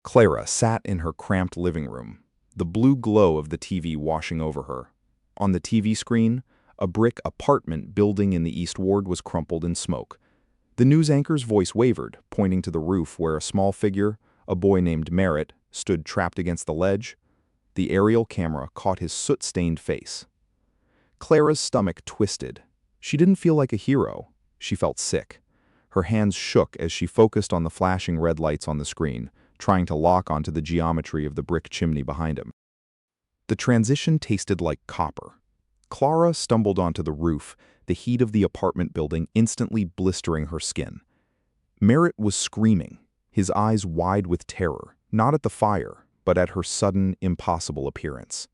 Clara sat in her cramped living room, the blue glow of the TV washing over her. On the TV screen, a brick apartment building in the East Ward was crumpled in smoke. The news anchor's voice wavered, pointing to the roof where a small figure, a boy named Merritt, stood trapped against the ledge. The aerial camera caught his soot-stained face. Clara's stomach twisted. She didn't feel like a hero. She felt sick. Her hands shook as she focused on the flashing red lights on the screen, trying to lock onto the geometry of the brick chimney behind him. The transition tasted like copper. Clara stumbled onto the roof, the heat of the apartment building instantly blistering her skin. Merritt was screaming, his eyes wide with terror, not at the fire, but at her sudden, impossible appearance.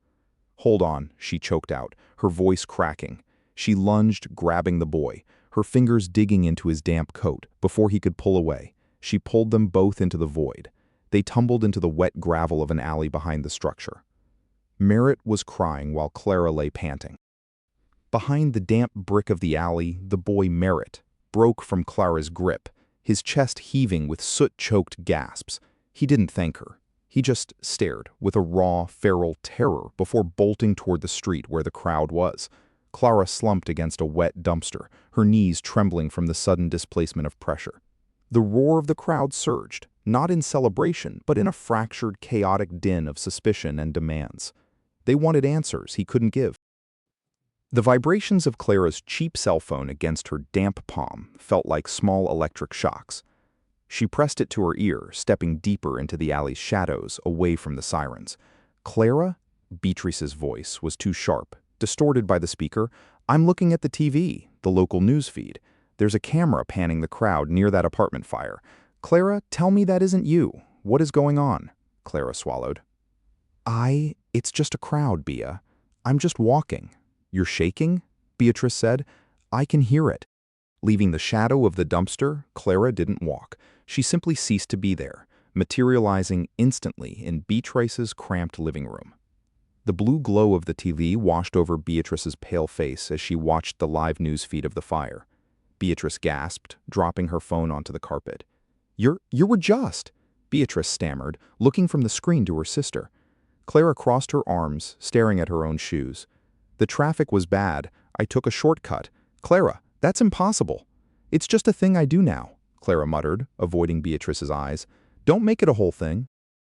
"Hold on," she choked out, her voice cracking. She lunged, grabbing the boy, her fingers digging into his damp coat. Before he could pull away, she pulled them both into the void. They tumbled into the wet gravel of an alley behind the structure. Merritt was crying while Clara lay panting. Behind the damp brick of the alley, the boy Merritt broke from Clara's grip, his chest heaving with soot-choked gasps. He didn't thank her. He just stared with a raw, feral terror before bolting toward the street where the crowd was. Clara slumped against a wet dumpster, her knees trembling from the sudden displacement of pressure. The roar of the crowd surged, not in celebration, but in a fractured, chaotic din of suspicion and demands. They wanted answers he couldn't give. The vibrations of Clara's cheap cell phone against her damp palm felt like small electric shocks. She pressed it to her ear, stepping deeper into the alley's shadows, away from the sirens. "Clara?" Beatrice's voice was too sharp, distorted by the speaker. "I'm looking at the TV, the local news feed. There's a camera panning the crowd near that apartment fire. Clara, tell me that isn't you. What is going on?" Clara swallowed. It's just a crowd, Bea. I'm just walking." "You're shaking?" Beatrice said. "I can hear it." Leaving the shadow of the dumpster, Clara didn't walk. She simply ceased to be there, materializing instantly in Beatrice's cramped living room. The blue glow of the TV washed over Beatrice's pale face as she watched the live news feed of the fire. Beatrice gasped, dropping her phone onto the carpet. You were just," Beatrice stammered, looking from the screen to her sister. Clara crossed her arms, staring at her own shoes. "The traffic was bad. I took a shortcut." "Clara, that's impossible." "It's just a thing I do now," Clara muttered, avoiding Beatrice's eyes. "Don't make it a whole thing."